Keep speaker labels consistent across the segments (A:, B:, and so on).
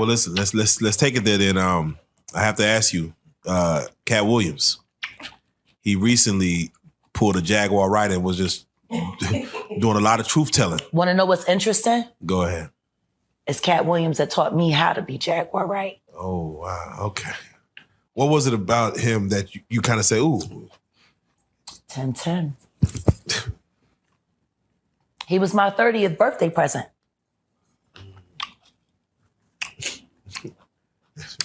A: well, listen, let's take it there then. I have to ask you, Cat Williams. He recently pulled a Jaguar Wright and was just doing a lot of truth telling.
B: Want to know what's interesting?
A: Go ahead.
B: It's Cat Williams that taught me how to be Jaguar Wright.
A: Oh, wow. Okay. What was it about him that you kind of say, ooh?
B: 10-10. He was my 30th birthday present.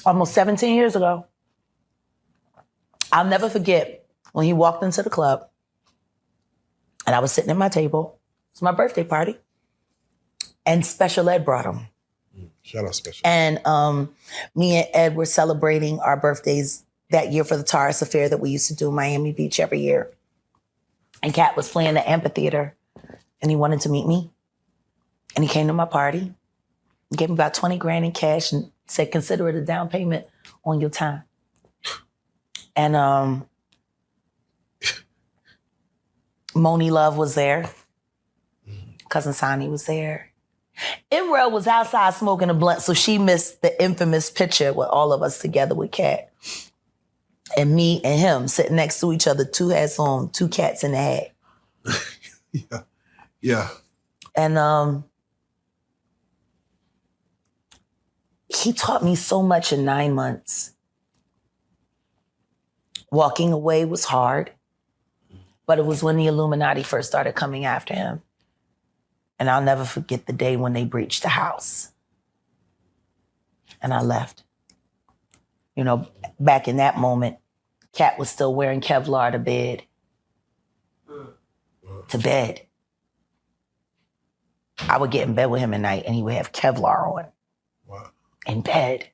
B: Almost 17 years ago. I'll never forget when he walked into the club and I was sitting at my table. It was my birthday party. And Special Ed brought him.
A: Shout out Special.
B: And me and Ed were celebrating our birthdays that year for the Taurus Affair that we used to do in Miami Beach every year. And Cat was playing the amphitheater and he wanted to meet me. And he came to my party. He gave me about 20 grand in cash and said, consider it a down payment on your time. And Moni Love was there. Cousin Sonny was there. Imrel was outside smoking a blunt, so she missed the infamous picture with all of us together with Cat. And me and him sitting next to each other, two hats on, two cats in the hat.
A: Yeah.
B: And he taught me so much in 9 months. Walking away was hard, but it was when the Illuminati first started coming after him. And I'll never forget the day when they breached the house. And I left. You know, back in that moment, Cat was still wearing Kevlar to bed. To bed. I would get in bed with him at night and he would have Kevlar on.
A: Wow.
B: In bed.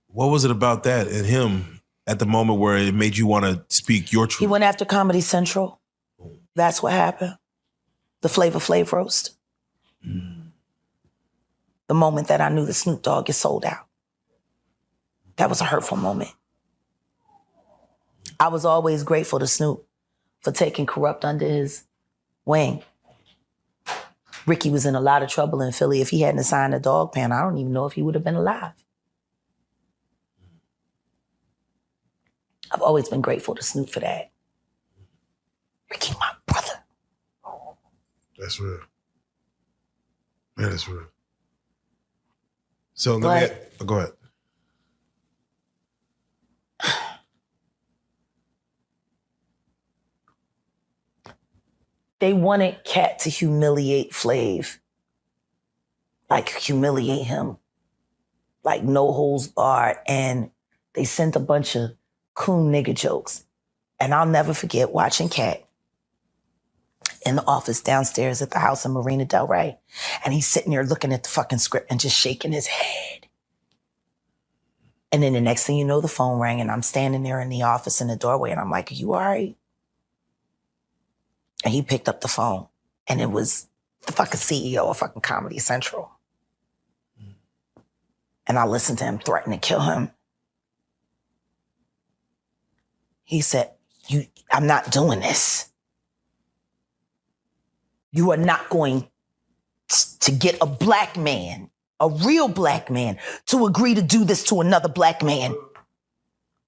A: What was it about that in him at the moment where it made you want to speak your truth?
B: He went after Comedy Central. That's what happened. The Flavor Flav roast. The moment that I knew the Snoop Dogg is sold out. That was a hurtful moment. I was always grateful to Snoop for taking Corrupt under his wing. Ricky was in a lot of trouble in Philly. If he hadn't signed a Dogg pen, I don't even know if he would have been alive. I've always been grateful to Snoop for that. Ricky, my brother.
A: That's real. Man, that's real. So let me go ahead.
B: They wanted Cat to humiliate Flav. Like humiliate him. Like no holds barred. And they sent a bunch of coon nigga jokes. And I'll never forget watching Cat in the office downstairs at the house in Marina Del Rey. And he's sitting there looking at the fucking script and just shaking his head. And then the next thing you know, the phone rang and I'm standing there in the office in the doorway and I'm like, are you all right? And he picked up the phone and it was the fucking CEO of fucking Comedy Central. And I listened to him threaten to kill him. He said, I'm not doing this. You are not going to get a black man, a real black man, to agree to do this to another black man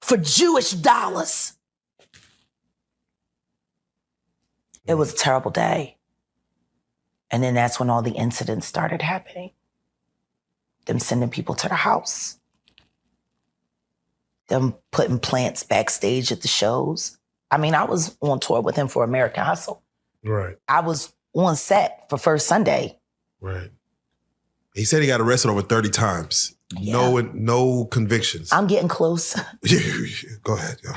B: for Jewish dollars. It was a terrible day. And then that's when all the incidents started happening. Them sending people to the house. Them putting plants backstage at the shows. I mean, I was on tour with him for American Hustle.
A: Right.
B: I was on set for First Sunday.
A: Right. He said he got arrested over 30 times.
B: Yeah.
A: No convictions.
B: I'm getting close.
A: Go ahead. Yo.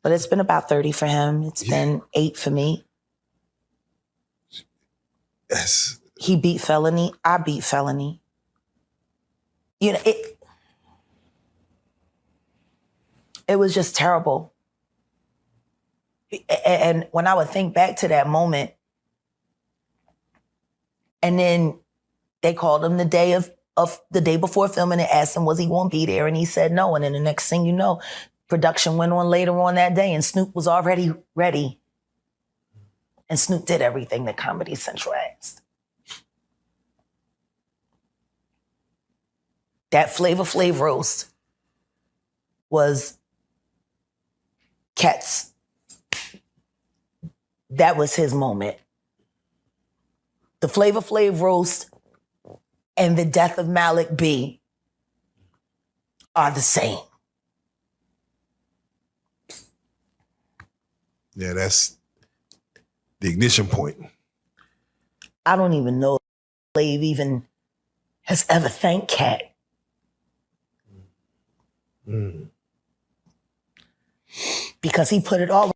B: But it's been about 30 for him. It's been 8 for me.
A: Yes.
B: He beat felony. I beat felony. You know, it was just terrible. And when I would think back to that moment, and then they called him the day before filming and asked him, was he going to be there? And he said no. And then the next thing you know, production went on later on that day and Snoop was already ready. And Snoop did everything that Comedy Central asked. That Flavor Flav roast was Cat's. That was his moment. The Flavor Flav roast and the death of Malik B are the same.
A: Yeah, that's the ignition point.
B: I don't even know if Flav even has ever thanked Cat. Because he put it all on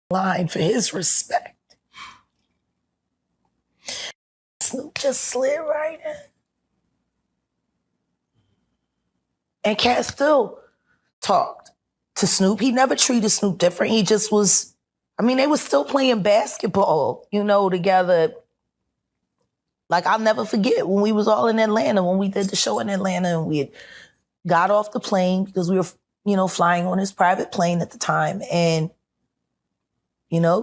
B: the line for his respect. Snoop just slid right in. And Cat still talked to Snoop. He never treated Snoop different. He just was, they were still playing basketball, together. Like, I'll never forget when we was all in Atlanta, when we did the show in Atlanta, and we had got off the plane because we were, flying on his private plane at the time, and,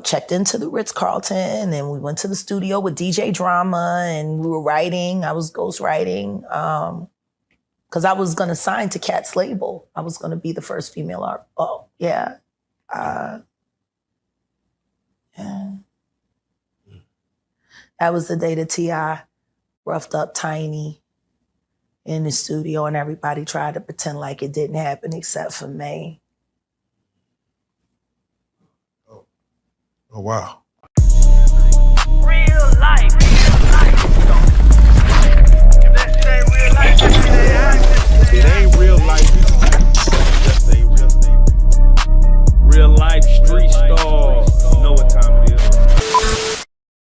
B: checked into the Ritz-Carlton, and we went to the studio with DJ Drama, and we were writing. I was ghostwriting, because I was going to sign to Cat's label. I was going to be the first female art. Oh, yeah. Yeah. That was the day that T.I. roughed up Tiny in the studio, and everybody tried to pretend like it didn't happen except for me.
A: Oh, wow.
C: Real life.